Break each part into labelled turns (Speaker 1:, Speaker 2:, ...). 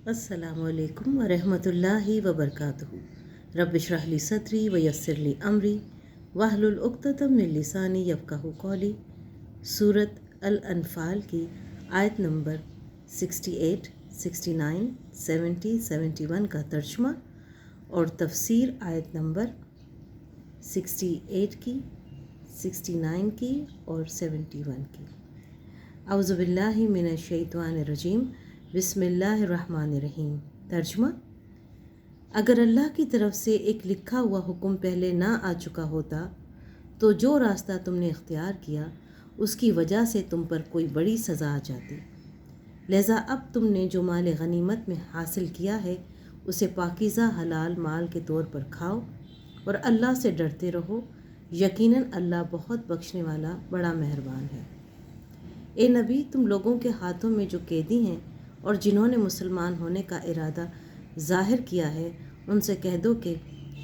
Speaker 1: अस्सलामु अलैकुम वरहमतुल्लाहि वबरकातुहू। रब्बि इश्रह ली सदरी वयस्सिर ली अमरी वहलुल उक़्दतम मिन लिसानी यफ़क़हू क़ौली। सूरत अल-अनफ़ाल की आयत नंबर 68, 69, 70, 71 का तर्जुमा और तफसीर आयत नंबर 68 की, 69 की और 71 की। औज़ु बिल्लाहि मिनश शैतानिर रजीम, बिस्मिल्लाहिर्रहमानिर्रहीम। तर्जुमा: अगर अल्लाह की तरफ से एक लिखा हुआ हुक्म पहले ना आ चुका होता तो जो रास्ता तुमने इख्तियार किया उसकी वजह से तुम पर कोई बड़ी सज़ा आ जाती। लिहाजा अब तुमने जो माल गनीमत में हासिल किया है उसे पाकीज़ा हलाल माल के तौर पर खाओ और अल्लाह से डरते रहो। यकीनन अल्लाह बहुत बख्शने वाला बड़ा मेहरबान है। ए नबी, तुम लोगों के हाथों में जो कैदी हैं और जिन्होंने मुसलमान होने का इरादा ज़ाहिर किया है उनसे कह दो कि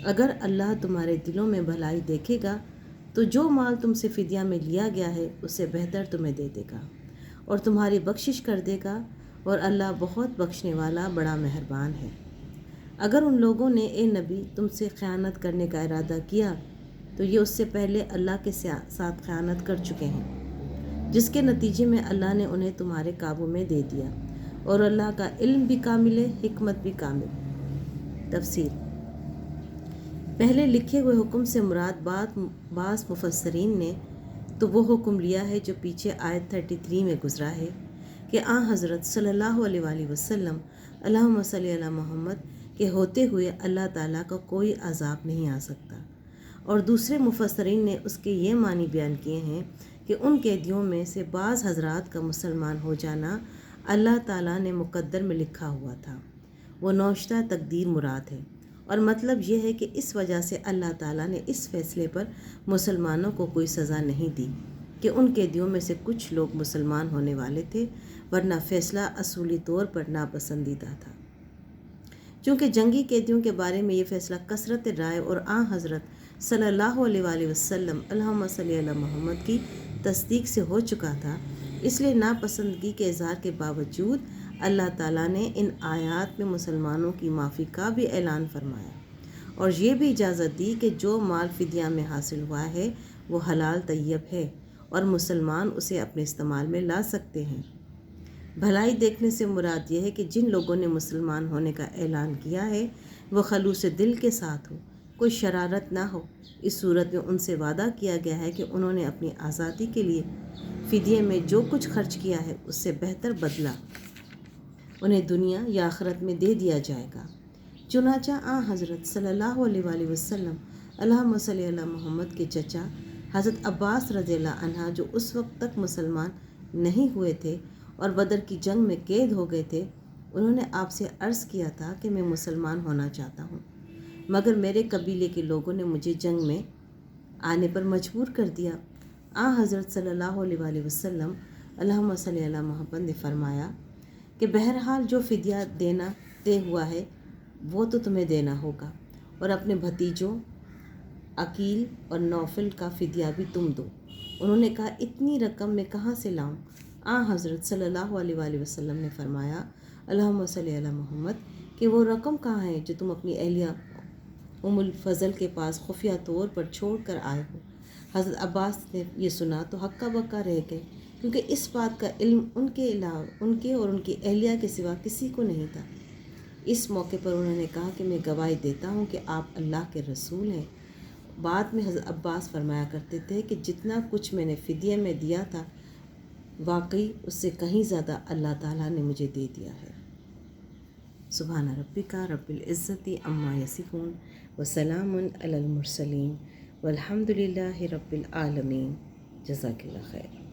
Speaker 1: अगर अल्लाह तुम्हारे दिलों में भलाई देखेगा तो जो माल तुमसे फ़िदिया में लिया गया है उससे बेहतर तुम्हें दे देगा और तुम्हारी बख्शिश कर देगा और अल्लाह बहुत बख्शने वाला बड़ा मेहरबान है। अगर उन लोगों ने ए नबी तुमसे ख़यानत करने का इरादा किया तो ये उससे पहले अल्लाह के साथ ख़यानत कर चुके हैं, जिसके नतीजे में अल्लाह ने उन्हें तुम्हारे काबू में दे दिया और अल्लाह का इल्म भी कामिल है, हिकमत भी कामिल। तफसीर: पहले लिखे हुए हुक्म से मुराद बाज़ मुफस्सरीन ने तो वो हुक्म लिया है जो पीछे आयत 33 में गुज़रा है कि आ हज़रत सल्लल्लाहु अलैहि वसल्लम अल्लाहुम्मा सल्ली अला मोहम्मद के होते हुए अल्लाह ताला का कोई अज़ाब नहीं आ सकता। और दूसरे मुफस्सरीन ने उसके ये मानी बयान किए हैं कि उन कैदियों में से बाज़ हज़रात का मुसलमान हो जाना अल्लाह ताला ने मुक़द्दर में लिखा हुआ था। वो नौश्ता तकदीर मुराद है और मतलब ये है कि इस वजह से अल्लाह ताला ने इस फ़ैसले पर मुसलमानों को कोई सज़ा नहीं दी कि उन कैदियों में से कुछ लोग मुसलमान होने वाले थे, वरना फ़ैसला असूली तौर पर नापसंदीदा था। चूँकि जंगी कैदियों के बारे में ये फ़ैसला कसरत राय और आ हज़रत सल्लल्लाहु अलैहि वसल्लम अल्लाहुम्मा सल्ली अला मोहम्मद की तस्दीक से हो चुका था, इसलिए नापसंदगी के इज़हार के बावजूद अल्लाह ताला ने इन आयात में मुसलमानों की माफ़ी का भी ऐलान फरमाया और ये भी इजाज़त दी कि जो माल फ़िदिया में हासिल हुआ है वो हलाल तैयब है और मुसलमान उसे अपने इस्तेमाल में ला सकते हैं। भलाई देखने से मुराद यह है कि जिन लोगों ने मुसलमान होने का ऐलान किया है वो खलूस दिल के साथ हो, कोई शरारत ना हो। इस सूरत में उनसे वादा किया गया है कि उन्होंने अपनी आज़ादी के लिए फ़िदिये में जो कुछ खर्च किया है उससे बेहतर बदला उन्हें दुनिया या आखिरत में दे दिया जाएगा। चुनाचा आ हज़रत सल्लल्लाहु अलैहि वसल्लम अल्लाहुम्मा सल्ली अला मोहम्मद के चचा हज़रत अब्बास रज़ियल्लाहु अन्हा, जो उस वक्त तक मुसलमान नहीं हुए थे और बदर की जंग में कैद हो गए थे, उन्होंने आपसे अर्ज़ किया था कि मैं मुसलमान होना चाहता हूँ, मगर मेरे कबीले के लोगों ने मुझे जंग में आने पर मजबूर कर दिया। आ हज़रत सल्लल्लाहु अलैहि वसल्लम अल्लाहुम्मा सल्ली अला मोहम्मद ने फरमाया कि बहरहाल जो फ़िदिया देना तय हुआ है वो तो तुम्हें देना होगा और अपने भतीजों अकील और नौफल का फ़िदिया भी तुम दो। उन्होंने कहा, इतनी रकम मैं कहाँ से लाऊं? आ हज़रत सल्लल्लाहु अलैहि वसल्लम ने फरमाया अल्लाहुम्मा सल्ली अला मोहम्मद कि वो रकम कहाँ है जो तुम अपनी अहलिया उम्मुल फ़ज़ल के पास खुफिया तौर पर छोड़ कर आए हो। हज़रत अब्बास ने ये सुना तो हक्का बक्का रह गए, क्योंकि इस बात का इल्म उनके अलावा उनके और उनकी अहलिया के सिवा किसी को नहीं था। इस मौके पर उन्होंने कहा कि मैं गवाही देता हूँ कि आप अल्लाह के रसूल हैं। बाद में हज़रत अब्बास फरमाया करते थे कि जितना कुछ मैंने फ़िदिये में दिया था वाकई उससे कहीं ज़्यादा अल्लाह ताला ने मुझे दे दिया है। सुभान रब्बिका रब्बिल इज़्ज़ति अम्मा यसिफून व सलामुन अलल मुरसलीन वल्हम्दुलिल्लाहि रब्बिल आलमीन। जज़ाकल्लाह खैर।